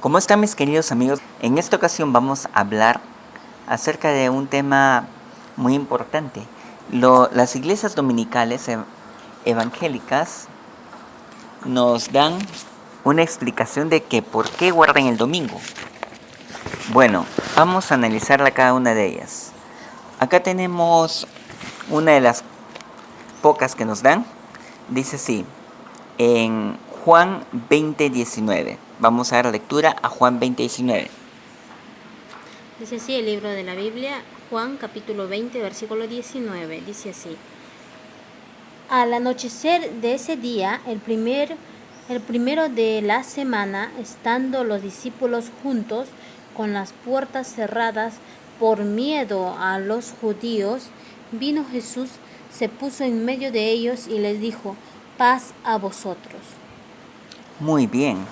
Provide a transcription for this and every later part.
¿Cómo están mis queridos amigos? En esta ocasión vamos a hablar acerca de un tema muy importante. Las iglesias dominicales evangélicas nos dan una explicación de que por qué guardan el domingo. Bueno, vamos a analizarla cada una de ellas. Acá tenemos una de las pocas que nos dan. Dice así, en Juan 20:19. Vamos a dar lectura a Juan 20:19. Dice así el libro de la Biblia, Juan capítulo 20, versículo 19. Dice así: Al anochecer de ese día, el primero de la semana, estando los discípulos juntos, con las puertas cerradas por miedo a los judíos, vino Jesús, se puso en medio de ellos y les dijo: paz a vosotros. Muy bien.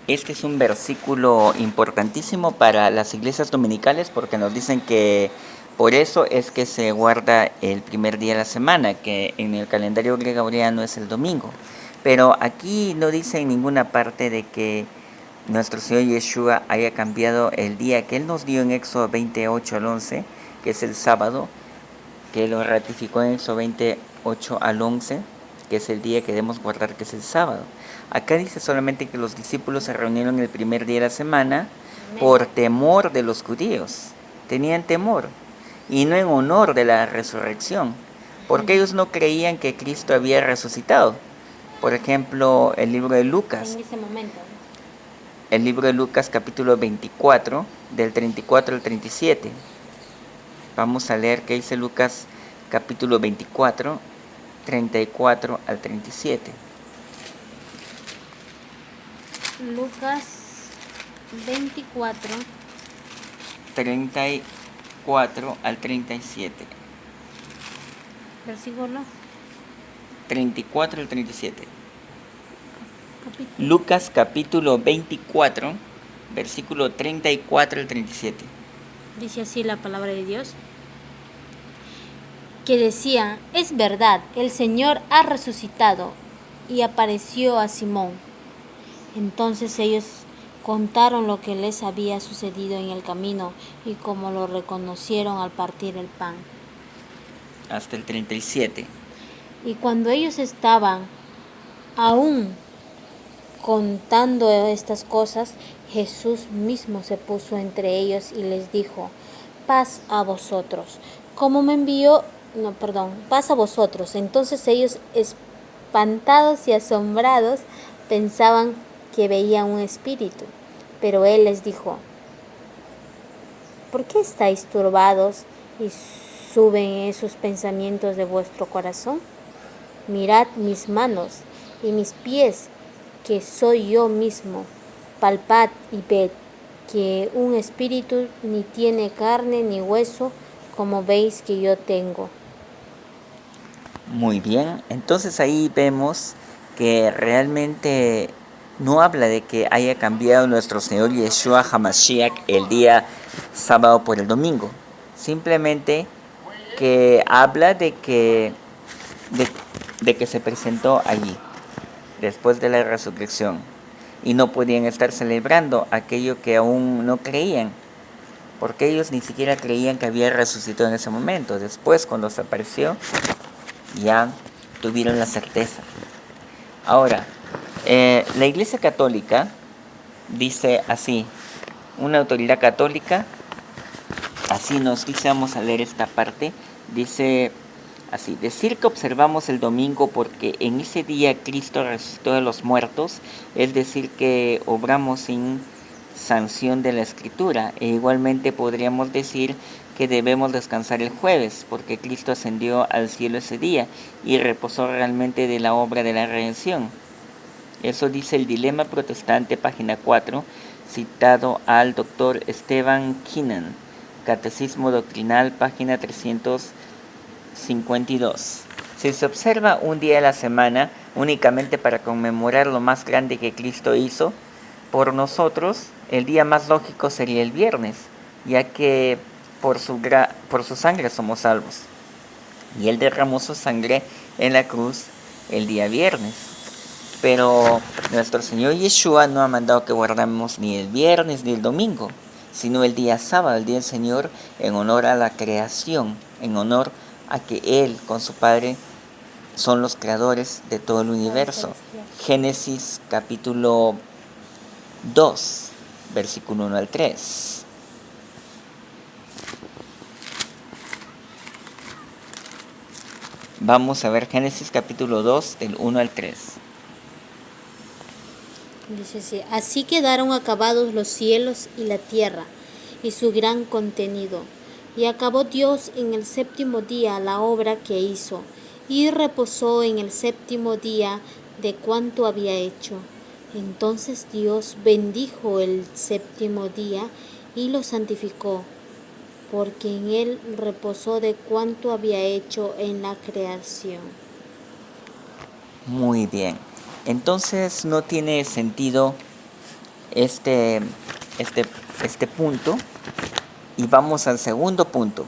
Este es un versículo importantísimo para las iglesias dominicales porque nos dicen que por eso es que se guarda el primer día de la semana, que en el calendario gregoriano es el domingo. Pero aquí no dice en ninguna parte de que nuestro Señor Yeshua haya cambiado el día que Él nos dio en Éxodo 28 al 11, que es el sábado, que lo ratificó en Éxodo 28 al 11, que es el día que debemos guardar, que es el sábado. Acá dice solamente que los discípulos se reunieron el primer día de la semana por temor de los judíos. Tenían temor y no en honor de la resurrección, porque ellos no creían que Cristo había resucitado. Por ejemplo, el libro de Lucas. En ese momento. El libro de Lucas capítulo 24, del 34 al 37. Vamos a leer qué dice Lucas capítulo 24, 34 al 37. Lucas 24, 34 al 37. versículo 34 al 37. capítulo. Lucas capítulo 24, versículo 34 al 37. Dice así la palabra de Dios, que decía: es verdad, el Señor ha resucitado y apareció a Simón. Entonces ellos contaron lo que les había sucedido en el camino y cómo lo reconocieron al partir el pan. Hasta el 37. Y cuando ellos estaban aún contando estas cosas, Jesús mismo se puso entre ellos y les dijo: paz a vosotros. Paz a vosotros. Entonces ellos, espantados y asombrados, pensaban que veían un espíritu. Pero él les dijo: ¿por qué estáis turbados y suben esos pensamientos de vuestro corazón? Mirad mis manos y mis pies, que soy yo mismo. Palpad y ved que un espíritu ni tiene carne ni hueso, como veis que yo tengo. Muy bien, entonces ahí vemos que realmente no habla de que haya cambiado nuestro Señor Yeshua HaMashiach el día sábado por el domingo. Simplemente que habla de que se presentó allí después de la resurrección y no podían estar celebrando aquello que aún no creían, porque ellos ni siquiera creían que había resucitado en ese momento. Después, cuando se apareció, ya tuvieron la certeza. Ahora, la Iglesia Católica dice así, una autoridad católica, así nos dice, vamos a leer esta parte, dice así: decir que observamos el domingo porque en ese día Cristo resucitó de los muertos, es decir que obramos sin sanción de la Escritura, e igualmente podríamos decir que debemos descansar el jueves, porque Cristo ascendió al cielo ese día y reposó realmente de la obra de la redención. Eso dice el Dilema Protestante, página 4, citado al Dr. Stephen Keenan, Catecismo Doctrinal, página 352. Si se observa un día de la semana únicamente para conmemorar lo más grande que Cristo hizo por nosotros, el día más lógico sería el viernes, ya que por su sangre somos salvos. Y Él derramó su sangre en la cruz el día viernes. Pero nuestro Señor Yeshua no ha mandado que guardemos ni el viernes ni el domingo, sino el día sábado, el día del Señor, en honor a la creación, en honor a que Él con su Padre son los creadores de todo el universo. Génesis capítulo 2, versículo 1 al 3. Vamos a ver Génesis capítulo 2, del 1 al 3. Dice así: así quedaron acabados los cielos y la tierra y su gran contenido. Y acabó Dios en el séptimo día la obra que hizo, y reposó en el séptimo día de cuanto había hecho. Entonces Dios bendijo el séptimo día y lo santificó, porque en él reposó de cuanto había hecho en la creación. Muy bien. Entonces no tiene sentido este punto. Y vamos al segundo punto.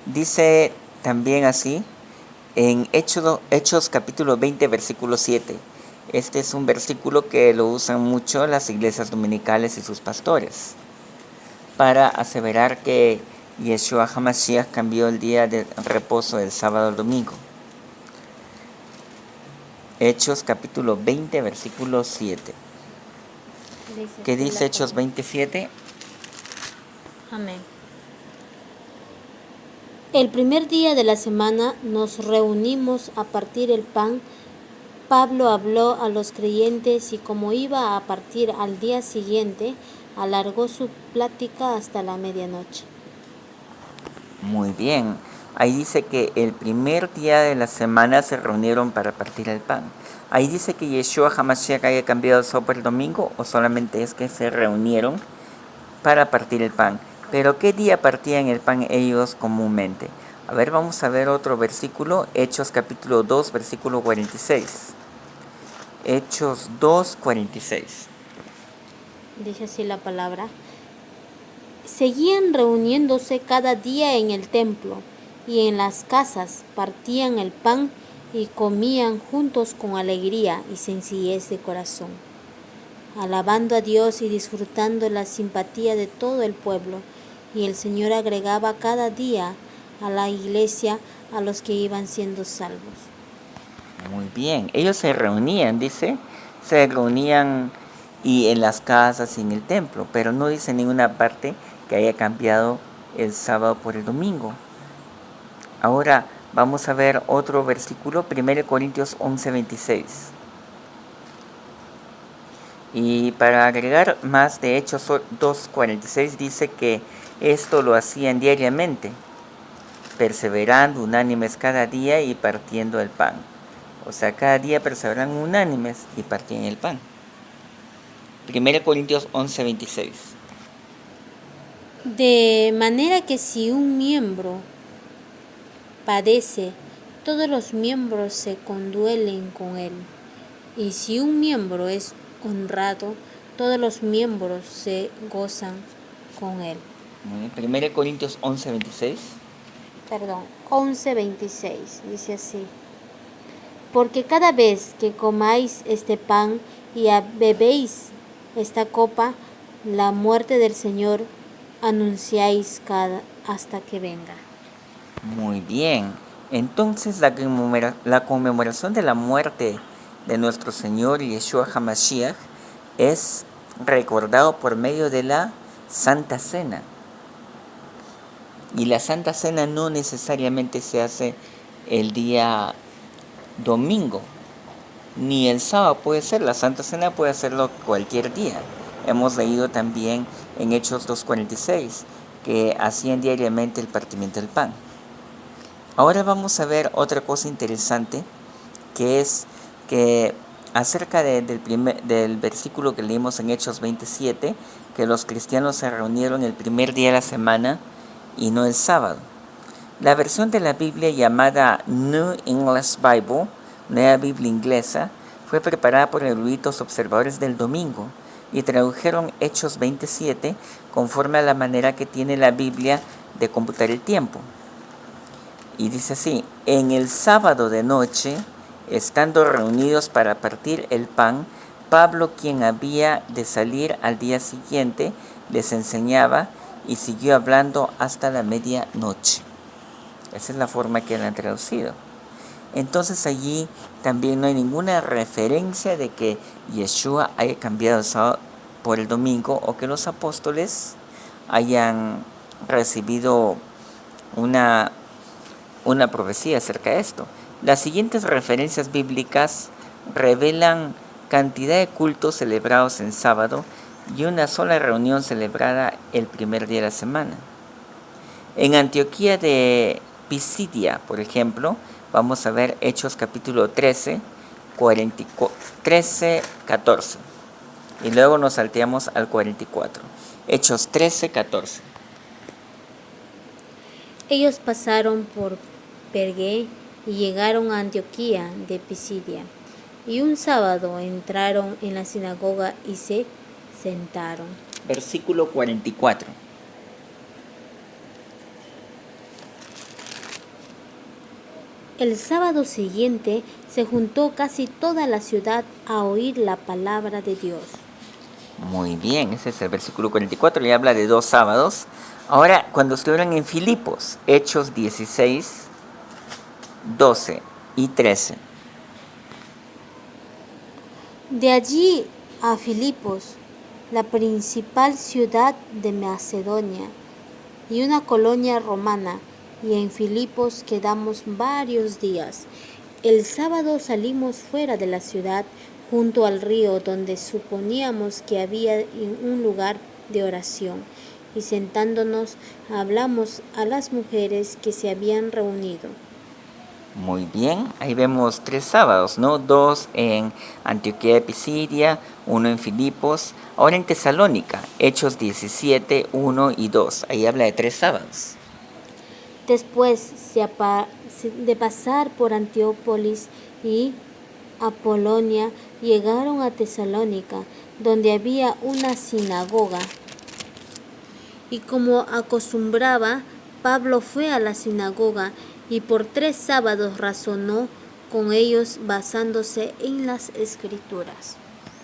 Dice también así en Hechos capítulo 20, versículo 7. Este es un versículo que lo usan mucho las iglesias dominicales y sus pastores para aseverar que Yeshua HaMashiach cambió el día de reposo del sábado al domingo. Hechos capítulo 20, versículo 7. ¿Qué dice Hechos 27? Amén. El primer día de la semana nos reunimos a partir el pan. Pablo habló a los creyentes y como iba a partir al día siguiente, alargó su plática hasta la medianoche. Muy bien. Ahí dice que el primer día de la semana se reunieron para partir el pan. Ahí dice que Yeshua HaMashiach haya cambiado el sábado por el domingo, o solamente es que se reunieron para partir el pan. Pero ¿qué día partían el pan ellos comúnmente? A ver, vamos a ver otro versículo, Hechos capítulo 2, versículo 46. Hechos 2, 46. Dice así la palabra: seguían reuniéndose cada día en el templo y en las casas, partían el pan y comían juntos con alegría y sencillez de corazón, alabando a Dios y disfrutando la simpatía de todo el pueblo. Y el Señor agregaba cada día a la iglesia a los que iban siendo salvos. Muy bien, ellos se reunían, dice, se reunían y en las casas y en el templo, pero no dice en ninguna parte que haya cambiado el sábado por el domingo. Ahora vamos a ver otro versículo, 1 Corintios 11, 26. Y para agregar más de Hechos 2:46 dice que esto lo hacían diariamente, perseverando unánimes cada día y partiendo el pan. O sea, cada día perseveran unánimes y partían el pan. 1 Corintios 11:26. De manera que si un miembro padece, todos los miembros se conduelen con él. Y si un miembro es honrado, todos los miembros se gozan con él. 1 Corintios 11:26. 11:26, dice así: porque cada vez que comáis este pan y bebéis esta copa, la muerte del Señor anunciáis hasta que venga. Muy bien. Entonces la conmemoración de la muerte de nuestro Señor Yeshua HaMashiach es recordado por medio de la Santa Cena. Y la Santa Cena no necesariamente se hace el día domingo, ni el sábado puede ser. La Santa Cena puede hacerlo cualquier día. Hemos leído también en Hechos 2:46 que hacían diariamente el partimiento del pan. Ahora vamos a ver otra cosa interesante, que es que acerca del versículo que leímos en Hechos 27, que los cristianos se reunieron el primer día de la semana y no el sábado. La versión de la Biblia llamada New English Bible, Nueva Biblia Inglesa, fue preparada por eruditos observadores del domingo y tradujeron Hechos 27 conforme a la manera que tiene la Biblia de computar el tiempo. Y dice así: en el sábado de noche, Estando reunidos para partir el pan, Pablo, quien había de salir al día siguiente, les enseñaba y siguió hablando hasta la medianoche. Esa es la forma que han traducido. Entonces allí también no hay ninguna referencia de que Yeshua haya cambiado el sábado por el domingo o que los apóstoles hayan recibido una profecía acerca de esto. Las siguientes referencias bíblicas revelan cantidad de cultos celebrados en sábado y una sola reunión celebrada el primer día de la semana. En Antioquía de Pisidia, por ejemplo, vamos a ver Hechos capítulo 13, 14. Y luego nos salteamos al 44. Hechos 13, 14. Ellos pasaron por Pergué y llegaron a Antioquía de Pisidia. Y un sábado entraron en la sinagoga y se sentaron. Versículo 44. El sábado siguiente se juntó casi toda la ciudad a oír la palabra de Dios. Muy bien, ese es el versículo 44 y habla de 2 sábados. Ahora, cuando estuvieron en Filipos, Hechos 16, 12 y 13. De allí a Filipos, la principal ciudad de Macedonia y una colonia romana, y en Filipos quedamos varios días. El sábado salimos fuera de la ciudad, junto al río, donde suponíamos que había un lugar de oración, y sentándonos hablamos a las mujeres que se habían reunido. Muy bien, ahí vemos 3 sábados, ¿no? 2 en Antioquía de Pisidia, 1 en Filipos, ahora en Tesalónica, Hechos 17, 1 y 2, ahí habla de 3 sábados. Después de pasar por Antiópolis y Apolonia, llegaron a Tesalónica, donde había una sinagoga. Y como acostumbraba, Pablo fue a la sinagoga y por 3 sábados razonó con ellos basándose en las Escrituras.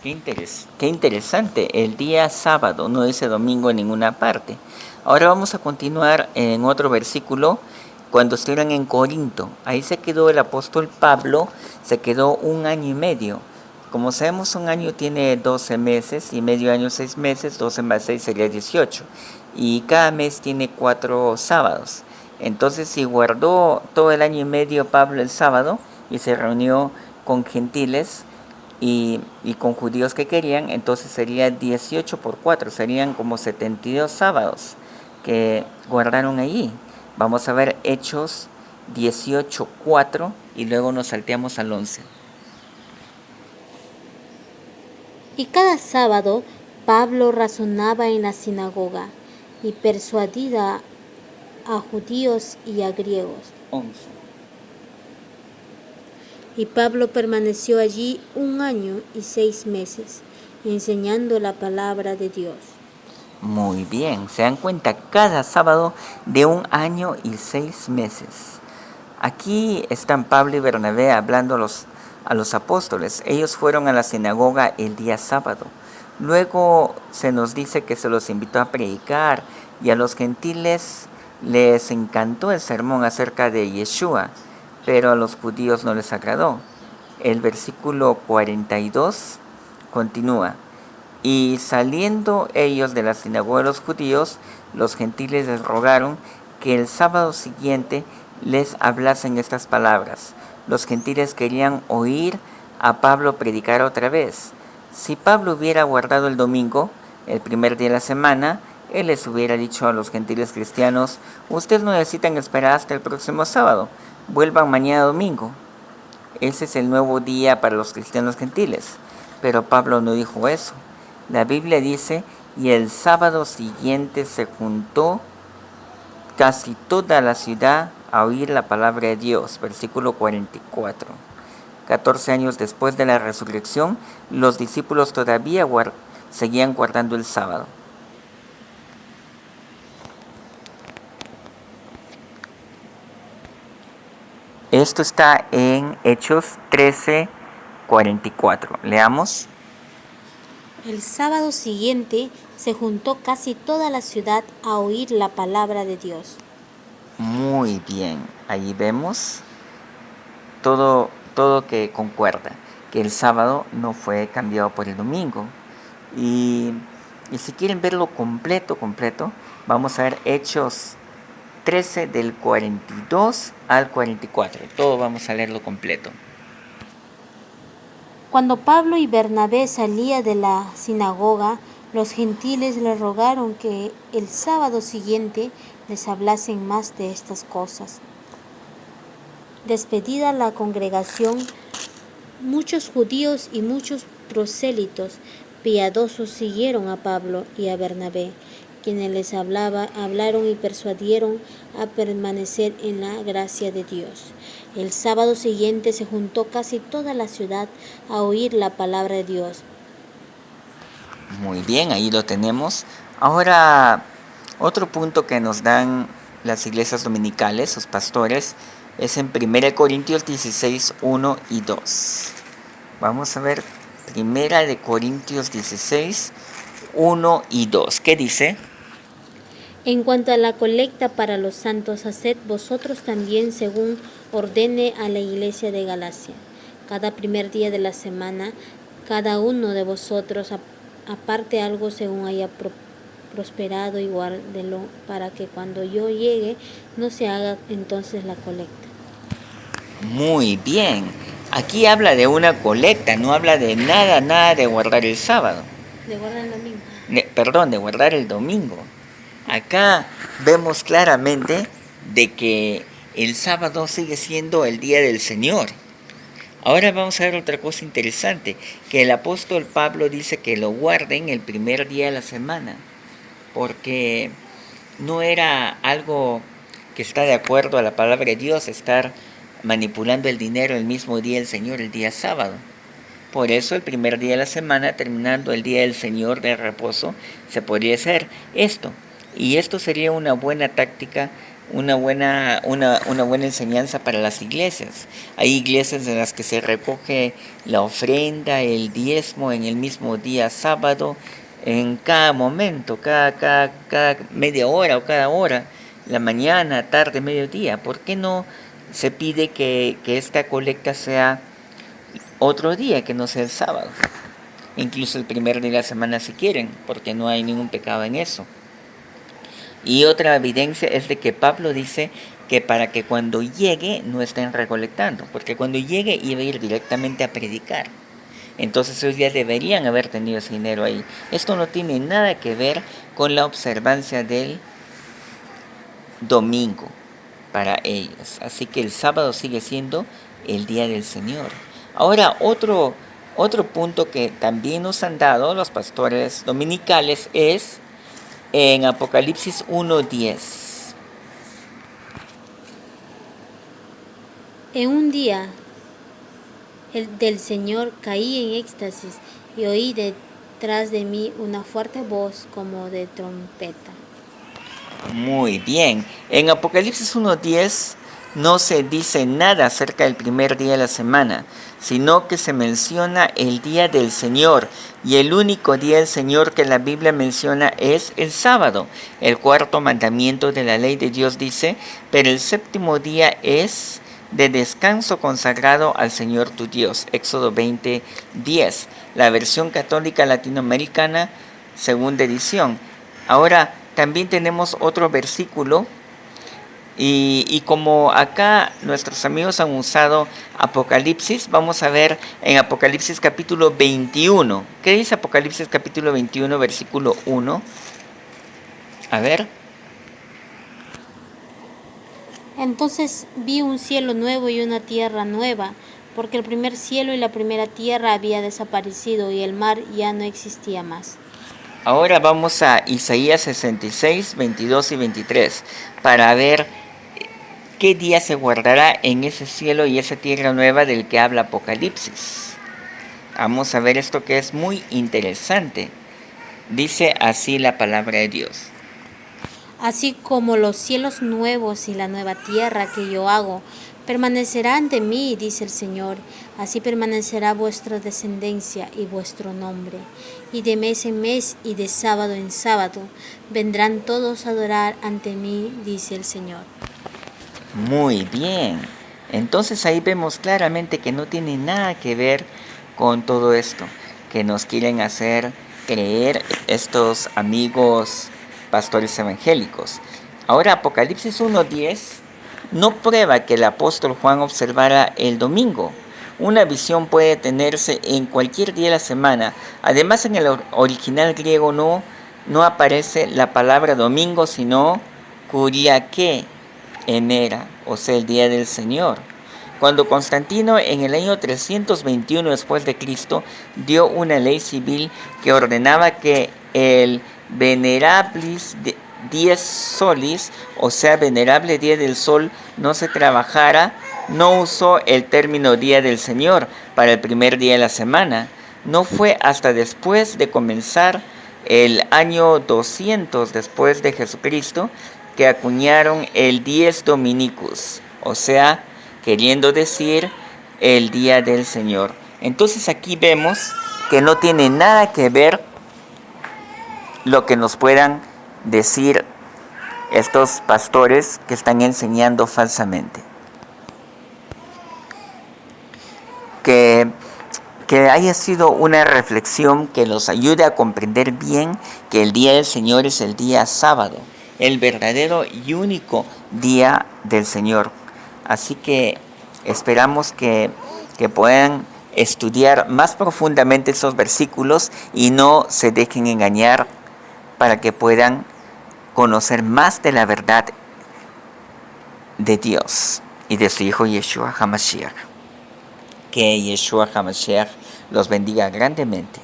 Qué interesante, el día sábado, no dice domingo en ninguna parte. Ahora vamos a continuar en otro versículo, cuando estuvieron en Corinto. Ahí se quedó el apóstol Pablo, se quedó 1 año y medio. Como sabemos, 1 año tiene 12 meses y medio año 6 meses, 12 más 6 sería 18. Y cada mes tiene 4 sábados. Entonces, si guardó todo el año y medio Pablo el sábado y se reunió con gentiles, y con judíos que querían, entonces sería 18 por 4, serían como 72 sábados que guardaron allí. Vamos a ver Hechos 18, 4 y luego nos salteamos al 11. Y cada sábado Pablo razonaba en la sinagoga y persuadía a judíos y a griegos. 11. Y Pablo permaneció allí 1 año y 6 meses, enseñando la palabra de Dios. Muy bien, se dan cuenta, cada sábado de 1 año y 6 meses. Aquí están Pablo y Bernabé hablando a los apóstoles. Ellos fueron a la sinagoga el día sábado. Luego se nos dice que se los invitó a predicar y a los gentiles les encantó el sermón acerca de Yeshua, pero a los judíos no les agradó. El versículo 42 continúa. Y saliendo ellos de la sinagoga de los judíos, los gentiles les rogaron que el sábado siguiente les hablasen estas palabras. Los gentiles querían oír a Pablo predicar otra vez. Si Pablo hubiera guardado el domingo, el primer día de la semana, él les hubiera dicho a los gentiles cristianos: ustedes no necesitan esperar hasta el próximo sábado, vuelvan mañana domingo. Ese es el nuevo día para los cristianos gentiles. Pero Pablo no dijo eso. La Biblia dice: y el sábado siguiente se juntó casi toda la ciudad a oír la palabra de Dios. Versículo 44. 14 años después de la resurrección, los discípulos todavía seguían guardando el sábado. Esto está en Hechos 13:44. Leamos. El sábado siguiente se juntó casi toda la ciudad a oír la palabra de Dios. Muy bien, ahí vemos todo que concuerda, que el sábado no fue cambiado por el domingo. Y si quieren verlo completo, vamos a ver Hechos 13 del 42 al 44. Todo vamos a leerlo completo. Cuando Pablo y Bernabé salían de la sinagoga, los gentiles le rogaron que el sábado siguiente les hablasen más de estas cosas. Despedida la congregación, muchos judíos y muchos prosélitos piadosos siguieron a Pablo y a Bernabé, quienes les hablaron y persuadieron a permanecer en la gracia de Dios. El sábado siguiente se juntó casi toda la ciudad a oír la palabra de Dios. Muy bien, ahí lo tenemos. Ahora, otro punto que nos dan las iglesias dominicales, los pastores, es en 1 Corintios 16, 1 y 2. Vamos a ver 1 Corintios 16, 1 y 2. ¿Qué dice? En cuanto a la colecta para los santos, haced vosotros también según ordene a la iglesia de Galacia. Cada primer día de la semana, cada uno de vosotros aparte algo según haya prosperado y guárdelo, para que cuando yo llegue no se haga entonces la colecta. Muy bien. Aquí habla de una colecta, no habla de nada de guardar el sábado. De guardar el domingo. De guardar el domingo. Acá vemos claramente de que el sábado sigue siendo el día del Señor. Ahora vamos a ver otra cosa interesante, que el apóstol Pablo dice que lo guarden el primer día de la semana, porque no era algo que está de acuerdo a la palabra de Dios estar manipulando el dinero el mismo día del Señor, el día sábado. Por eso el primer día de la semana, terminando el día del Señor de reposo, se podría hacer esto. Y esto sería una buena táctica, una buena enseñanza para las iglesias. Hay iglesias en las que se recoge la ofrenda, el diezmo en el mismo día sábado, en cada momento, cada media hora o cada hora, la mañana, tarde, mediodía. ¿Por qué no se pide que esta colecta sea otro día que no sea el sábado? Incluso el primer día de la semana si quieren, porque no hay ningún pecado en eso. Y otra evidencia es de que Pablo dice que para que cuando llegue no estén recolectando, porque cuando llegue iba a ir directamente a predicar. Entonces ellos ya deberían haber tenido ese dinero ahí. Esto no tiene nada que ver con la observancia del domingo para ellos. Así que el sábado sigue siendo el día del Señor. Ahora otro punto que también nos han dado los pastores dominicales es en Apocalipsis 1:10. En un día del Señor caí en éxtasis y oí detrás de mí una fuerte voz como de trompeta. Muy bien. En Apocalipsis 1:10 no se dice nada acerca del primer día de la semana, sino que se menciona el día del Señor. Y el único día del Señor que la Biblia menciona es el sábado. El cuarto mandamiento de la ley de Dios dice, pero el séptimo día es de descanso consagrado al Señor tu Dios. Éxodo 20:10. La versión católica latinoamericana, segunda edición. Ahora, también tenemos otro versículo. Y como acá nuestros amigos han usado Apocalipsis, vamos a ver en Apocalipsis capítulo 21. ¿Qué dice Apocalipsis capítulo 21, versículo 1? A ver. Entonces vi un cielo nuevo y una tierra nueva, porque el primer cielo y la primera tierra había desaparecido y el mar ya no existía más. Ahora vamos a Isaías 66, 22 y 23 para ver qué día se guardará en ese cielo y esa tierra nueva del que habla Apocalipsis. Vamos a ver esto que es muy interesante. Dice así la palabra de Dios. Así como los cielos nuevos y la nueva tierra que yo hago permanecerán de mí, dice el Señor, así permanecerá vuestra descendencia y vuestro nombre. Y de mes en mes y de sábado en sábado vendrán todos a adorar ante mí, dice el Señor. Muy bien. Entonces ahí vemos claramente que no tiene nada que ver con todo esto que nos quieren hacer creer estos amigos pastores evangélicos. Ahora Apocalipsis 1:10 no prueba que el apóstol Juan observara el domingo. Una visión puede tenerse en cualquier día de la semana. Además, en el original griego no aparece la palabra domingo, sino kuriake, enera, o sea, el día del Señor. Cuando Constantino en el año 321 después de Cristo dio una ley civil que ordenaba que el venerabilis dies solis, o sea, venerable día del sol, no se trabajara, no usó el término día del Señor para el primer día de la semana. No fue hasta después de comenzar el año 200 después de Jesucristo que acuñaron el dies dominicus, o sea, queriendo decir el día del Señor. Entonces aquí vemos que no tiene nada que ver lo que nos puedan decir estos pastores que están enseñando falsamente. Que haya sido una reflexión que los ayude a comprender bien que el día del Señor es el día sábado, el verdadero y único día del Señor. Así que esperamos que puedan estudiar más profundamente esos versículos y no se dejen engañar, para que puedan conocer más de la verdad de Dios y de su Hijo Yeshua HaMashiach. Que Yeshua HaMashiach los bendiga grandemente.